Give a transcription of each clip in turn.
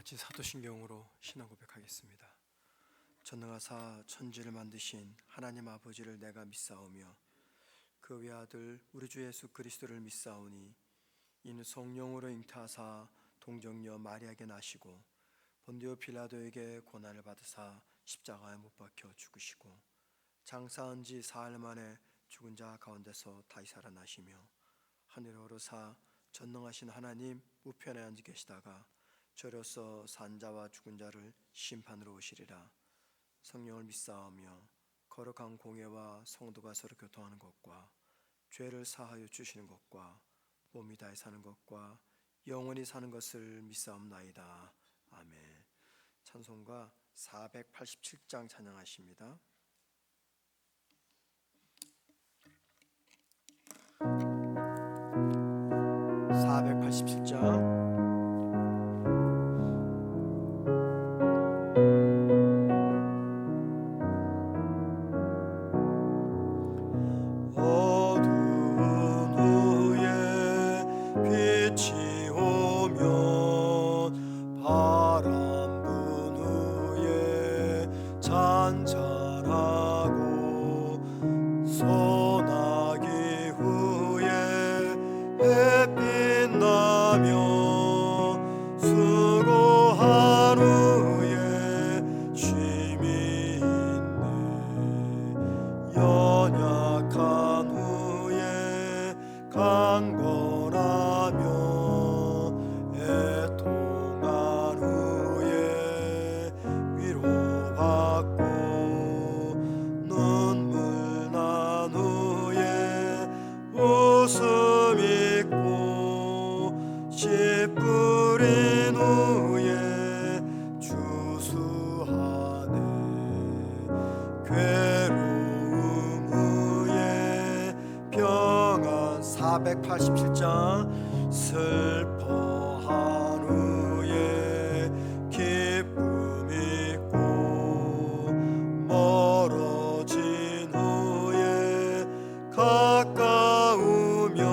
같이 사도신경으로 신앙 고백하겠습니다. 전능하사 천지를 만드신 하나님 아버지를 내가 믿사오며 그 외아들 우리 주 예수 그리스도를 믿사오니 이는 성령으로 잉태하사 동정녀 마리아에게 나시고 본디오 빌라도에게 고난을 받으사 십자가에 못 박혀 죽으시고 장사한 지 사흘 만에 죽은 자 가운데서 다시 살아나시며 하늘에 오르사 전능하신 하나님 우편에 앉아 계시다가 저로서 산자와 죽은 자를 심판으로 오시리라. 성령을 믿사오며 거룩한 공예와 성도가 서로 교통하는 것과 죄를 사하여 주시는 것과 몸이 다해 사는 것과 영원히 사는 것을 믿사옵나이다. 아멘. 찬송가 487장 찬양하십니다. 487장 괴로움 후에 평안 487장 슬퍼한 후에 기쁨 있고 멀어진 후에 가까우며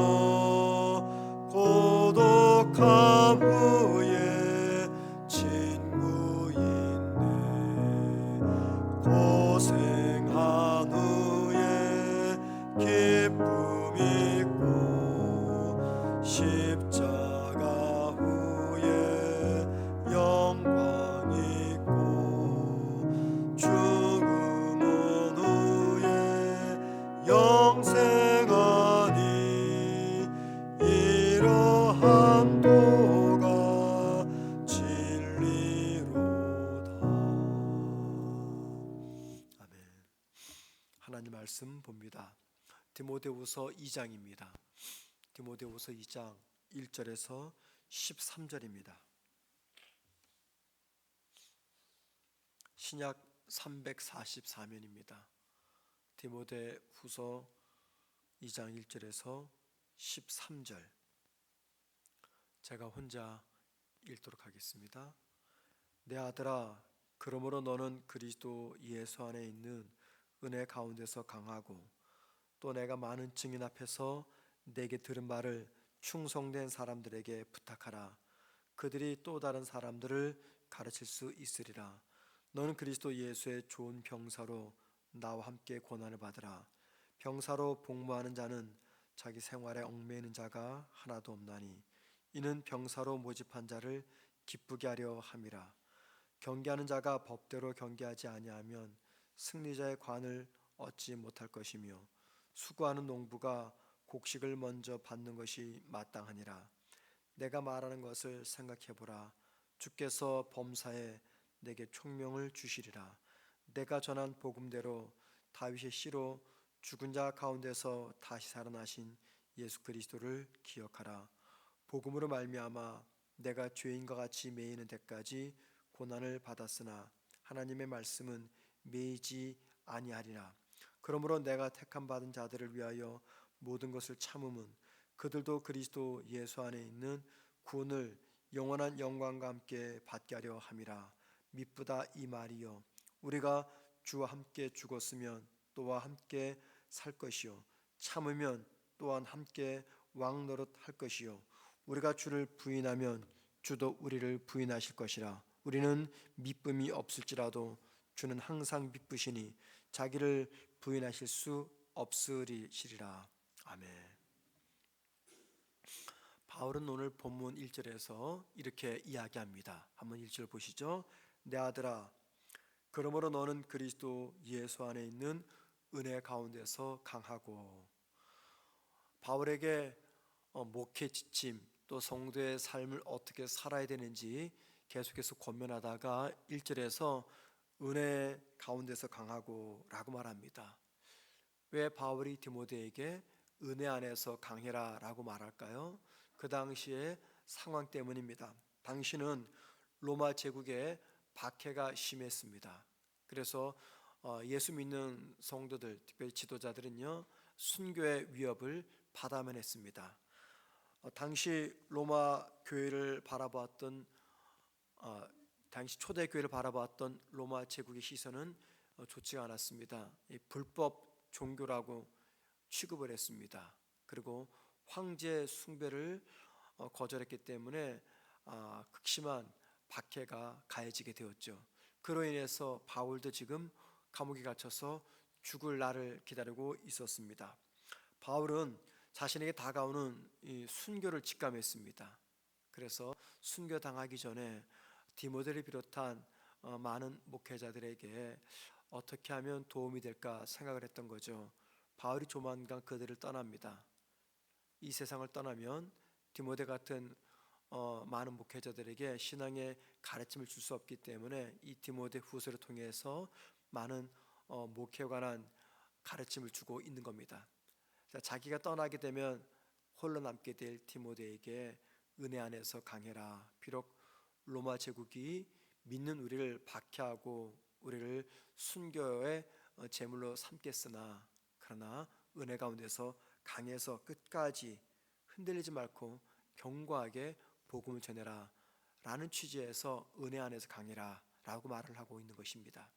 고독함 후에 친구 있네 고생한 후에 기쁨 있고 십자가 후에 영광 있고 죽음은 후에 영생하니 이러한 도가 진리로다. 아멘. 하나님 말씀 봅니다. 디모데후서 2장입니다. 디모데후서 2장 1절에서 13절입니다. 신약 344면입니다. 디모데후서 2장 1절에서 13절 제가 혼자 읽도록 하겠습니다. 내 아들아, 그러므로 너는 그리스도 예수 안에 있는 은혜 가운데서 강하고 또 내가 많은 증인 앞에서 내게 들은 말을 충성된 사람들에게 부탁하라. 그들이 또 다른 사람들을 가르칠 수 있으리라. 너는 그리스도 예수의 좋은 병사로 나와 함께 고난을 받으라. 병사로 복무하는 자는 자기 생활에 얽매이는 자가 하나도 없나니 이는 병사로 모집한 자를 기쁘게 하려 함이라. 경계하는 자가 법대로 경계하지 아니하면 승리자의 관을 얻지 못할 것이며 수고하는 농부가 곡식을 먼저 받는 것이 마땅하니라. 내가 말하는 것을 생각해보라. 주께서 범사에 내게 총명을 주시리라. 내가 전한 복음대로 다윗의 씨로 죽은 자 가운데서 다시 살아나신 예수 그리스도를 기억하라. 복음으로 말미암아 내가 죄인과 같이 매이는 데까지 고난을 받았으나 하나님의 말씀은 매이지 아니하리라. 그러므로 내가 택함 받은 자들을 위하여 모든 것을 참음은 그들도 그리스도 예수 안에 있는 구원을 영원한 영광과 함께 받게 하려 함이라. 미쁘다 이 말이요 우리가 주와 함께 죽었으면 또와 함께 살 것이요 참으면 또한 함께 왕 노릇할 것이요 우리가 주를 부인하면 주도 우리를 부인하실 것이라. 우리는 미쁨이 없을지라도 주는 항상 미쁘시니 자기를 부인하실 수 없으시리라. 아멘. 바울은 오늘 본문 1절에서 이렇게 이야기합니다. 한번 1절 보시죠. 내 아들아, 그러므로 너는 그리스도 예수 안에 있는 은혜 가운데서 강하고. 바울에게 목회 지침, 또 성도의 삶을 어떻게 살아야 되는지 계속해서 권면하다가 1절에서 은혜 가운데서 강하고 라고 말합니다. 왜 바울이 디모데에게 은혜 안에서 강해라 라고 말할까요? 그 당시의 상황 때문입니다. 당시는 로마 제국의 박해가 심했습니다. 그래서 예수 믿는 성도들, 특별히 지도자들은요, 순교의 위협을 받아야만 했습니다. 당시 로마 교회를 바라보았던 당시 초대 교회를 바라보았던 로마 제국의 시선은 좋지가 않았습니다. 불법 종교라고 취급을 했습니다. 그리고 황제 숭배를 거절했기 때문에 극심한 박해가 가해지게 되었죠. 그로 인해서 바울도 지금 감옥에 갇혀서 죽을 날을 기다리고 있었습니다. 바울은 자신에게 다가오는 이 순교를 직감했습니다. 그래서 순교 당하기 전에 디모데를 비롯한 많은 목회자들에게 어떻게 하면 도움이 될까 생각을 했던 거죠. 바울이 조만간 그들을 떠납니다. 이 세상을 떠나면 디모데 같은 많은 목회자들에게 신앙의 가르침을 줄 수 없기 때문에 이 디모데 후서를 통해서 많은 목회에 관한 가르침을 주고 있는 겁니다. 자기가 떠나게 되면 홀로 남게 될 디모데에게 은혜 안에서 강해라. 비록 로마 제국이 믿는 우리를 박해하고 우리를 순교의 제물로 삼겠으나, 그러나 은혜 가운데서 강해서 끝까지 흔들리지 말고 견고하게 복음을 전해라 라는 취지에서 은혜 안에서 강해라 라고 말을 하고 있는 것입니다.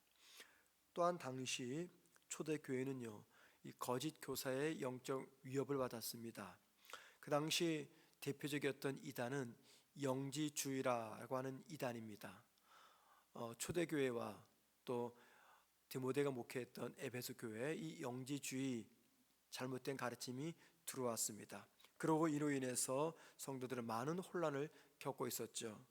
또한 당시 초대교회는요, 이 거짓 교사의 영적 위협을 받았습니다. 그 당시 대표적이었던 이단은 영지주의라고 하는 이단입니다. 초대교회와 또 디모데가 목회했던 에베소 교회에 이 영지주의 잘못된 가르침이 들어왔습니다. 그러고 이로 인해서 성도들은 많은 혼란을 겪고 있었죠.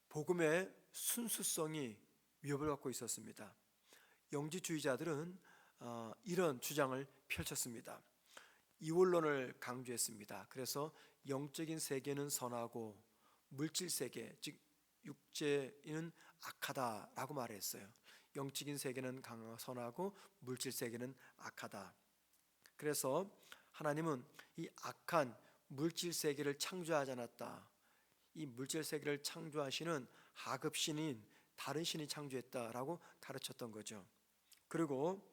복음의 순수성이 위협을 받고 있었습니다. 영지주의자들은 이런 주장을 펼쳤습니다. 이원론을 강조했습니다. 그래서 영적인 세계는 선하고 물질 세계, 즉 육체는 악하다라고 말했어요. 영적인 세계는 선하고 물질 세계는 악하다. 그래서 하나님은 이 악한 물질 세계를 창조하지 않았다. 이 물질 세계를 창조하시는 하급신인 다른 신이 창조했다라고 가르쳤던 거죠. 그리고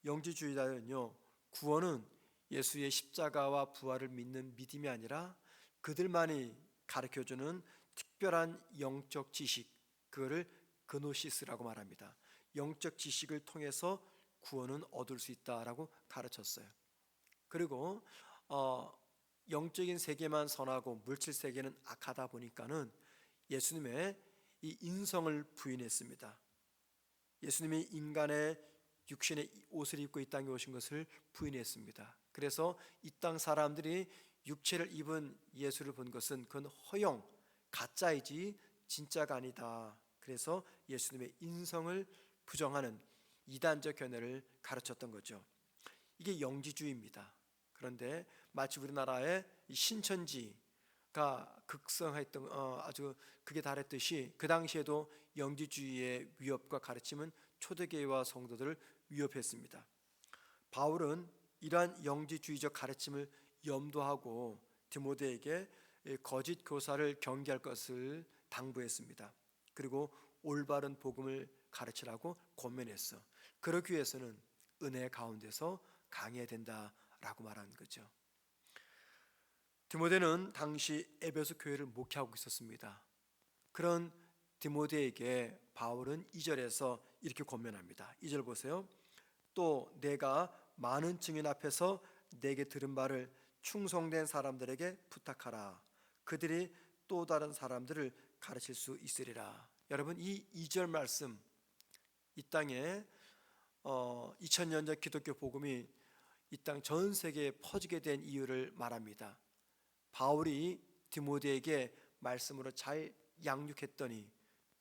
영지주의자는요, 구원은 예수의 십자가와 부활을 믿는 믿음이 아니라 그들만이 가르쳐주는 특별한 영적 지식, 그거를 그노시스라고 말합니다. 영적 지식을 통해서 구원은 얻을 수 있다라고 가르쳤어요. 그리고 영적인 세계만 선하고 물질 세계는 악하다 보니까는 예수님의 이 인성을 부인했습니다. 예수님이 인간의 육신의 옷을 입고 이 땅에 오신 것을 부인했습니다. 그래서 이 땅 사람들이 육체를 입은 예수를 본 것은 그건 허용, 가짜이지 진짜가 아니다. 그래서 예수님의 인성을 부정하는 이단적 견해를 가르쳤던 거죠. 이게 영지주의입니다. 그런데 마치 우리나라의 신천지가 극성했던 아주 극에 달했듯이 그 당시에도 영지주의의 위협과 가르침은 초대교회와 성도들을 위협했습니다. 바울은 이러한 영지주의적 가르침을 염두하고 디모데에게 거짓 교사를 경계할 것을 당부했습니다. 그리고 올바른 복음을 가르치라고 권면했어. 그러기 위해서는 은혜 가운데서 강해야 된다라고 말한 거죠. 디모데는 당시 에베소 교회를 목회하고 있었습니다. 그런 디모데에게 바울은 2절에서 이렇게 권면합니다. 2절 보세요. 또 내가 많은 증인 앞에서 내게 들은 바를 충성된 사람들에게 부탁하라. 그들이 또 다른 사람들을 가르칠 수 있으리라. 여러분, 이 2절 말씀, 이 땅에 2000년 전 기독교 복음이 이 땅 전 세계에 퍼지게 된 이유를 말합니다. 바울이 디모데에게 말씀으로 잘 양육했더니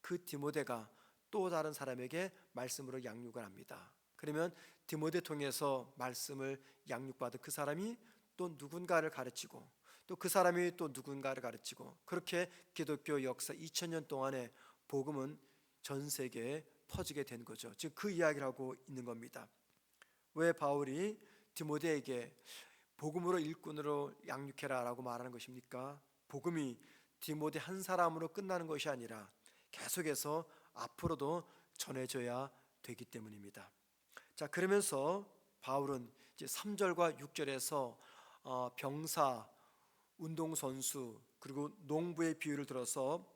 그 디모데가 또 다른 사람에게 말씀으로 양육을 합니다. 그러면 디모데 통해서 말씀을 양육받은 그 사람이 또 누군가를 가르치고 또 그 사람이 또 누군가를 가르치고, 그렇게 기독교 역사 2000년 동안에 복음은 전 세계에 퍼지게 된 거죠. 지금 그 이야기를 하고 있는 겁니다. 왜 바울이 디모데에게 복음으로 일꾼으로 양육해라 라고 말하는 것입니까? 복음이 디모데 한 사람으로 끝나는 것이 아니라 계속해서 앞으로도 전해져야 되기 때문입니다. 자, 그러면서 바울은 이제 3절과 6절에서 병사, 운동선수, 그리고 농부의 비유를 들어서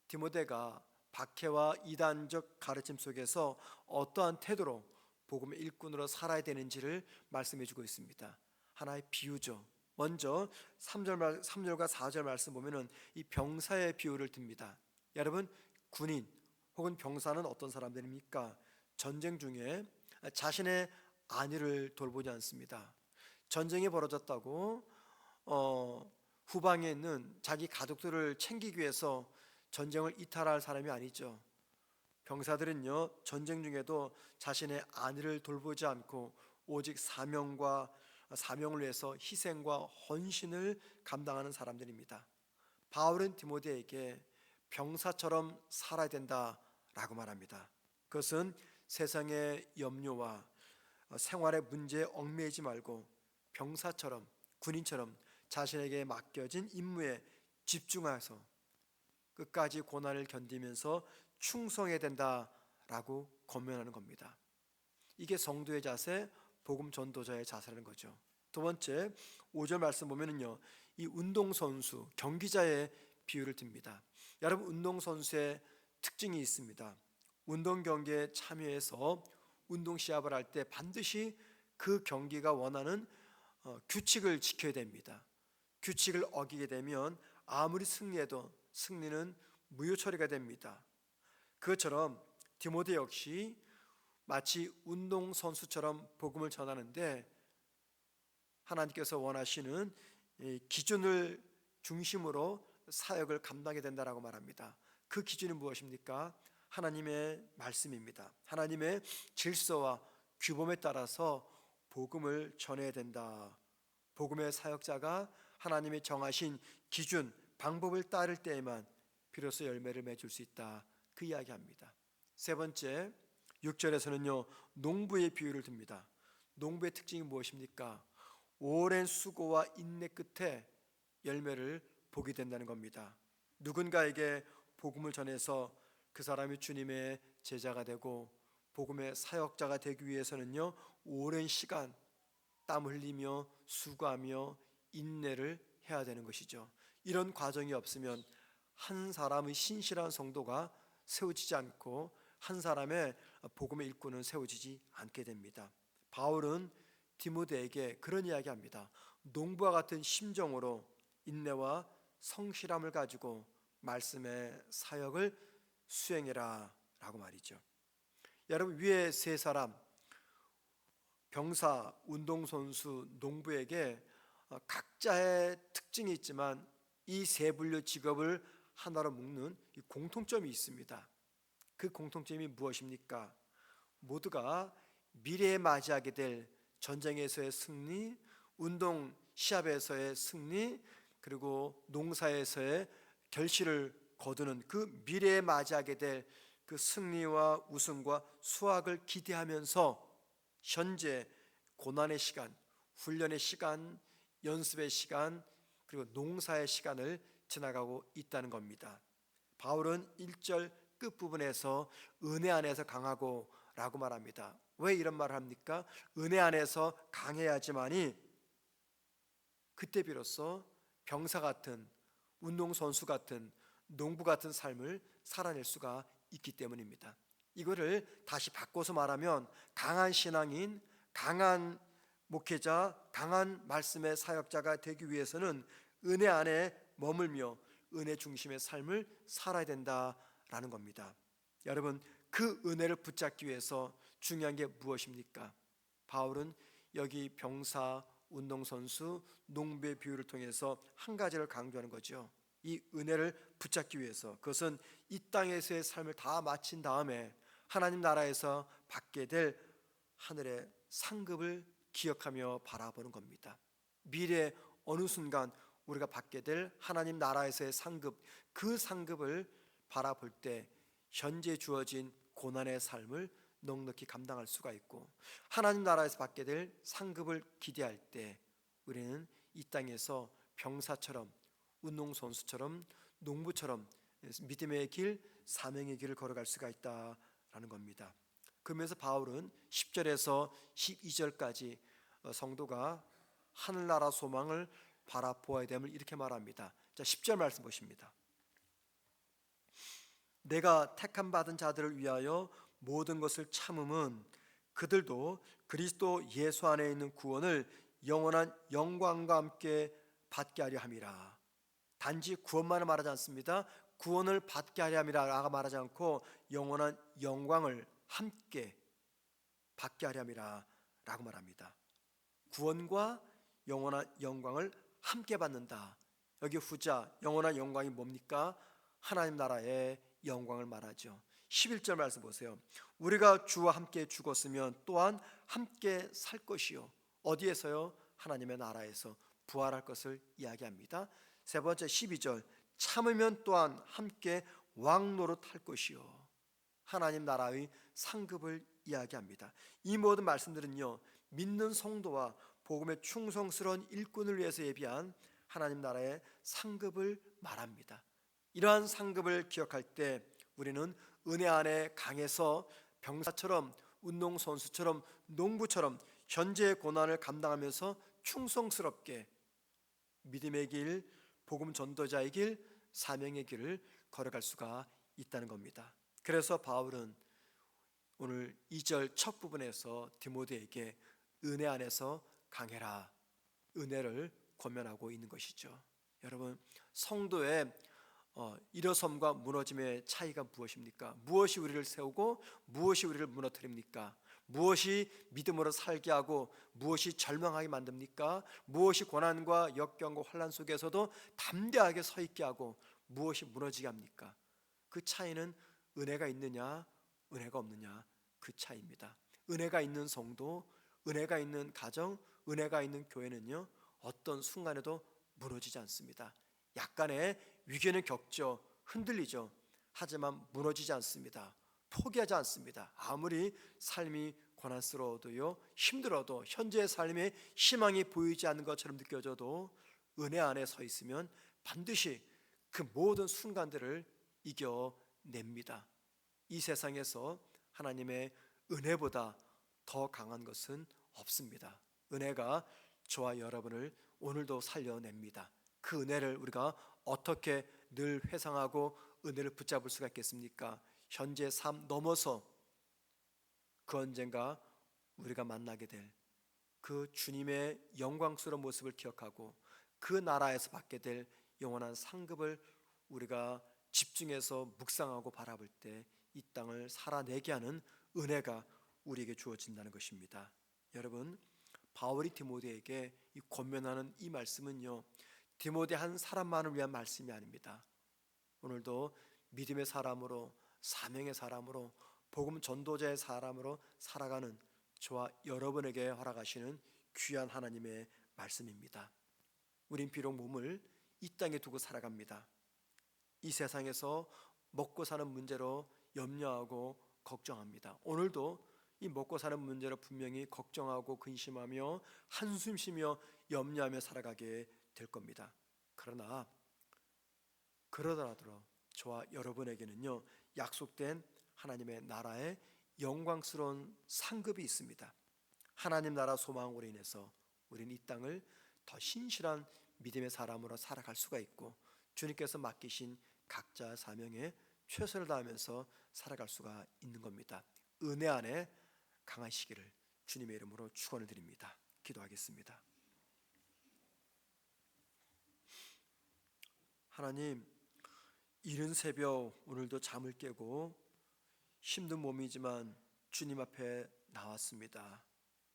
디모데가 박해와 이단적 가르침 속에서 어떠한 태도로 복음의 일꾼으로 살아야 되는지를 말씀해 주고 있습니다. 하나의 비유죠. 먼저 3절과 4절 말씀 보면은 이 병사의 비유를 듭니다. 여러분, 군인 혹은 병사는 어떤 사람들입니까? 전쟁 중에 자신의 안위를 돌보지 않습니다. 전쟁이 벌어졌다고 후방에 있는 자기 가족들을 챙기기 위해서 전쟁을 이탈할 사람이 아니죠. 병사들은요, 전쟁 중에도 자신의 안위를 돌보지 않고 오직 사명을 위해서 희생과 헌신을 감당하는 사람들입니다. 바울은 디모데에게 병사처럼 살아야 된다라고 말합니다. 그것은 세상의 염려와 생활의 문제에 얽매이지 말고 병사처럼, 군인처럼 자신에게 맡겨진 임무에 집중해서 끝까지 고난을 견디면서 충성해야 된다라고 권면하는 겁니다. 이게 성도의 자세, 복음 전도자의 자세라는 거죠. 두 번째, 5절 말씀 보면은요, 이 운동선수, 경기자의 비유를 듭니다. 여러분, 운동선수의 특징이 있습니다. 운동 경기에 참여해서 운동 시합을 할 때 반드시 그 경기가 원하는 규칙을 지켜야 됩니다. 규칙을 어기게 되면 아무리 승리해도 승리는 무효 처리가 됩니다. 그것처럼 디모데 역시 마치 운동선수처럼 복음을 전하는데 하나님께서 원하시는 기준을 중심으로 사역을 감당해야 된다라고 말합니다. 그 기준은 무엇입니까? 하나님의 말씀입니다. 하나님의 질서와 규범에 따라서 복음을 전해야 된다. 복음의 사역자가 하나님이 정하신 기준, 방법을 따를 때에만 비로소 열매를 맺을 수 있다. 그 이야기합니다. 세 번째, 6절에서는요, 농부의 비유를 듭니다. 농부의 특징이 무엇입니까? 오랜 수고와 인내 끝에 열매를 보게 된다는 겁니다. 누군가에게 복음을 전해서 그 사람이 주님의 제자가 되고 복음의 사역자가 되기 위해서는요, 오랜 시간 땀 흘리며 수고하며 인내를 해야 되는 것이죠. 이런 과정이 없으면 한 사람의 신실한 성도가 세워지지 않고 한 사람의 복음의 일꾼은 세워지지 않게 됩니다. 바울은 디모데에게 그런 이야기합니다. 농부와 같은 심정으로 인내와 성실함을 가지고 말씀의 사역을 수행해라 라고 말이죠. 여러분, 위에 세 사람, 병사, 운동선수, 농부에게 각자의 특징이 있지만 이 세 분류 직업을 하나로 묶는 공통점이 있습니다. 그 공통점이 무엇입니까? 모두가 미래에 맞이하게 될 전쟁에서의 승리, 운동 시합에서의 승리, 그리고 농사에서의 결실을 거두는 그 미래에 맞이하게 될 그 승리와 우승과 수확을 기대하면서 현재 고난의 시간, 훈련의 시간, 연습의 시간, 그리고 농사의 시간을 지나가고 있다는 겁니다. 바울은 1절 끝부분에서 은혜 안에서 강하고 라고 말합니다. 왜 이런 말을 합니까? 은혜 안에서 강해야지만이 그때 비로소 병사 같은, 운동선수 같은, 농부 같은 삶을 살아낼 수가 있기 때문입니다. 이거를 다시 바꿔서 말하면 강한 신앙인, 강한 목회자, 강한 말씀의 사역자가 되기 위해서는 은혜 안에 머물며 은혜 중심의 삶을 살아야 된다라는 겁니다. 여러분, 그 은혜를 붙잡기 위해서 중요한 게 무엇입니까? 바울은 여기 병사, 운동선수, 농부의 비유를 통해서 한 가지를 강조하는 거죠. 이 은혜를 붙잡기 위해서, 그것은 이 땅에서의 삶을 다 마친 다음에 하나님 나라에서 받게 될 하늘의 상급을 기억하며 바라보는 겁니다. 미래 어느 순간 우리가 받게 될 하나님 나라에서의 상급, 그 상급을 바라볼 때 현재 주어진 고난의 삶을 넉넉히 감당할 수가 있고, 하나님 나라에서 받게 될 상급을 기대할 때 우리는 이 땅에서 병사처럼, 운동선수처럼, 농부처럼 믿음의 길, 사명의 길을 걸어갈 수가 있다라는 겁니다. 그러면서 바울은 10절에서 12절까지 성도가 하늘나라 소망을 바라보아야 됨을 이렇게 말합니다. 자, 10절 말씀 보십니다. 내가 택함 받은 자들을 위하여 모든 것을 참음은 그들도 그리스도 예수 안에 있는 구원을 영원한 영광과 함께 받게 하려 함이라. 단지 구원만을 말하지 않습니다. 구원을 받게 하려 함이라 말하지 않고 영원한 영광을 함께 받게 하려 함이라 라고 말합니다. 구원과 영원한 영광을 함께 받는다. 여기 후자 영원한 영광이 뭡니까? 하나님 나라의 영광을 말하죠. 11절 말씀 보세요. 우리가 주와 함께 죽었으면 또한 함께 살 것이요. 어디에서요? 하나님의 나라에서 부활할 것을 이야기합니다. 세 번째 12절, 참으면 또한 함께 왕노릇할 것이요. 하나님 나라의 상급을 이야기합니다. 이 모든 말씀들은요, 믿는 성도와 복음의 충성스러운 일꾼을 위해서 예비한 하나님 나라의 상급을 말합니다. 이러한 상급을 기억할 때 우리는 은혜 안에 강해서 병사처럼, 운동선수처럼, 농부처럼 현재의 고난을 감당하면서 충성스럽게 믿음의 길, 복음 전도자의 길, 사명의 길을 걸어갈 수가 있다는 겁니다. 그래서 바울은 오늘 2절 첫 부분에서 디모데에게 은혜 안에서 강해라, 은혜를 권면하고 있는 것이죠. 여러분, 성도의 일어섬과 무너짐의 차이가 무엇입니까? 무엇이 우리를 세우고 무엇이 우리를 무너뜨립니까? 무엇이 믿음으로 살게 하고 무엇이 절망하게 만듭니까? 무엇이 고난과 역경과 환난 속에서도 담대하게 서 있게 하고 무엇이 무너지게 합니까? 그 차이는 은혜가 있느냐 은혜가 없느냐, 그 차이입니다. 은혜가 있는 성도, 은혜가 있는 가정, 은혜가 있는 교회는요, 어떤 순간에도 무너지지 않습니다. 약간의 위기는 겪죠. 흔들리죠. 하지만 무너지지 않습니다. 포기하지 않습니다. 아무리 삶이 고난스러워도요, 힘들어도, 현재의 삶에 희망이 보이지 않는 것처럼 느껴져도 은혜 안에 서 있으면 반드시 그 모든 순간들을 이겨냅니다. 이 세상에서 하나님의 은혜보다 더 강한 것은 없습니다. 은혜가 저와 여러분을 오늘도 살려냅니다. 그 은혜를 우리가 어떻게 늘 회상하고 은혜를 붙잡을 수가 있겠습니까? 현재 삶 넘어서 그 언젠가 우리가 만나게 될 그 주님의 영광스러운 모습을 기억하고 그 나라에서 받게 될 영원한 상급을 우리가 집중해서 묵상하고 바라볼 때 이 땅을 살아내게 하는 은혜가 우리에게 주어진다는 것입니다. 여러분, 바울이 디모데에게 이 권면하는 이 말씀은요, 디모데 한 사람만을 위한 말씀이 아닙니다. 오늘도 믿음의 사람으로, 사명의 사람으로, 복음 전도자의 사람으로 살아가는 저와 여러분에게 허락하시는 귀한 하나님의 말씀입니다. 우린 비록 몸을 이 땅에 두고 살아갑니다. 이 세상에서 먹고 사는 문제로 염려하고 걱정합니다. 오늘도 이 먹고 사는 문제로 분명히 걱정하고 근심하며 한숨 쉬며 염려하며 살아가게 될 겁니다. 그러더라도 저와 여러분에게는요, 약속된 하나님의 나라의 영광스러운 상급이 있습니다. 하나님 나라 소망으로 인해서 우리는 이 땅을 더 신실한 믿음의 사람으로 살아갈 수가 있고, 주님께서 맡기신 각자 사명에 최선을 다하면서 살아갈 수가 있는 겁니다. 은혜 안에 강하시기를 주님의 이름으로 축원을 드립니다. 기도하겠습니다. 하나님, 이른 새벽 오늘도 잠을 깨고 힘든 몸이지만 주님 앞에 나왔습니다.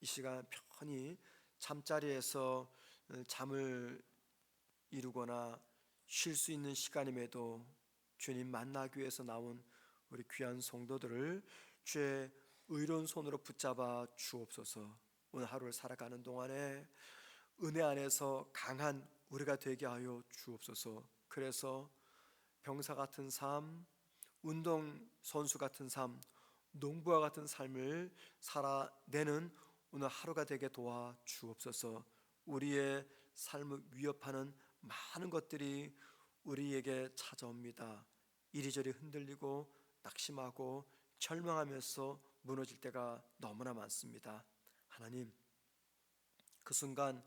이 시간 편히 잠자리에서 잠을 이루거나 쉴 수 있는 시간임에도 주님 만나기 위해서 나온 우리 귀한 성도들을 주의 의로운 손으로 붙잡아 주옵소서. 오늘 하루를 살아가는 동안에 은혜 안에서 강한 우리가 되게 하여 주옵소서. 그래서 병사 같은 삶, 운동선수 같은 삶, 농부와 같은 삶을 살아내는 오늘 하루가 되게 도와 주옵소서. 우리의 삶을 위협하는 많은 것들이 우리에게 찾아옵니다. 이리저리 흔들리고 낙심하고 절망하면서 무너질 때가 너무나 많습니다. 하나님, 그 순간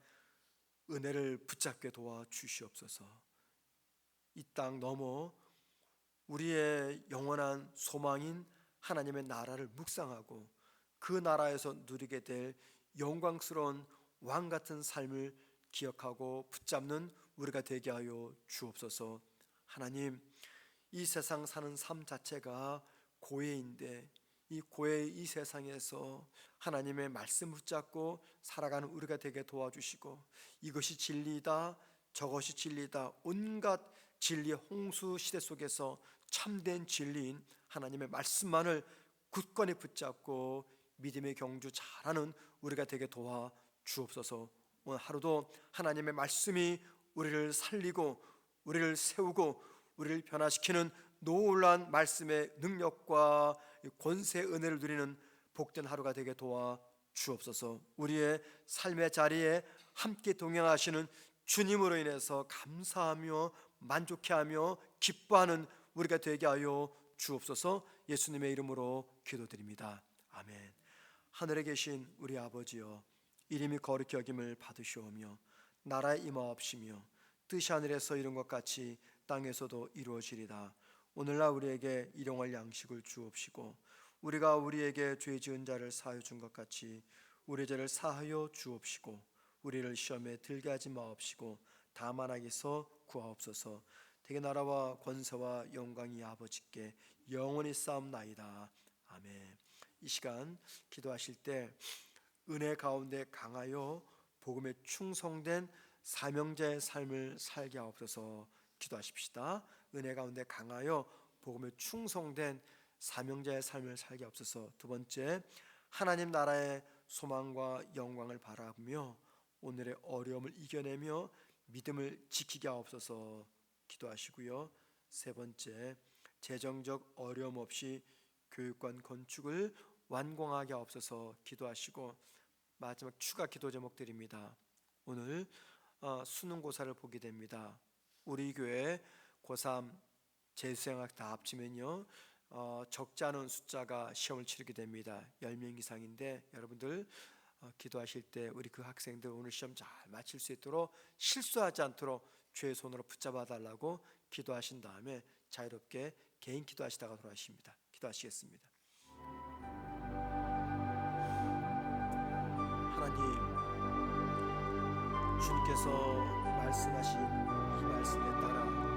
은혜를 붙잡게 도와 주시옵소서. 이 땅 넘어 우리의 영원한 소망인 하나님의 나라를 묵상하고 그 나라에서 누리게 될 영광스러운 왕 같은 삶을 기억하고 붙잡는 우리가 되게 하여 주옵소서. 하나님, 이 세상 사는 삶 자체가 고해인데 이 고해의 이 세상에서 하나님의 말씀 붙잡고 살아가는 우리가 되게 도와주시고, 이것이 진리다 저것이 진리다 온갖 진리의 홍수 시대 속에서 참된 진리인 하나님의 말씀만을 굳건히 붙잡고 믿음의 경주 잘하는 우리가 되게 도와 주옵소서. 오늘 하루도 하나님의 말씀이 우리를 살리고 우리를 세우고 우리를 변화시키는 놀라운 말씀의 능력과 권세의 은혜를 누리는 복된 하루가 되게 도와 주옵소서. 우리의 삶의 자리에 함께 동행하시는 주님으로 인해서 감사하며 만족해하며 기뻐하는 우리가 되게 하여 주옵소서. 예수님의 이름으로 기도드립니다. 아멘. 하늘에 계신 우리 아버지여, 이름이 거룩히 여김을 받으시오며 나라의 임하옵시며 뜻이 하늘에서 이룬 것 같이 땅에서도 이루어지리다. 오늘날 우리에게 일용할 양식을 주옵시고 우리가 우리에게 죄 지은 자를 사하여 준 것 같이 우리 죄를 사하여 주옵시고 우리를 시험에 들게 하지 마옵시고 다만 악에서 구하옵소서. 대개 나라와 권세와 영광이 아버지께 영원히 싸움나이다. 아멘. 이 시간 기도하실 때 은혜 가운데 강하여 복음에 충성된 사명자의 삶을 살게 하옵소서. 기도하십시다. 은혜 가운데 강하여 복음에 충성된 사명자의 삶을 살게 하옵소서. 두 번째, 하나님 나라의 소망과 영광을 바라보며 오늘의 어려움을 이겨내며 믿음을 지키게 하옵소서. 기도하시고요. 세 번째, 재정적 어려움 없이 교육관 건축을 완공하게 하옵소서. 기도하시고 마지막 추가 기도 제목드립니다. 오늘 수능고사를 보게 됩니다. 우리 교회 고3 재수생학 다 합치면요 적지 않은 숫자가 시험을 치르게 됩니다. 10명 이상인데 여러분들 기도하실 때 우리 그 학생들 오늘 시험 잘 마칠 수 있도록 실수하지 않도록 주의 손으로 붙잡아 달라고 기도하신 다음에 자유롭게 개인 기도하시다가 돌아가십니다. 기도하시겠습니다. 하나님, 주님께서 말씀하신 이 말씀에 따라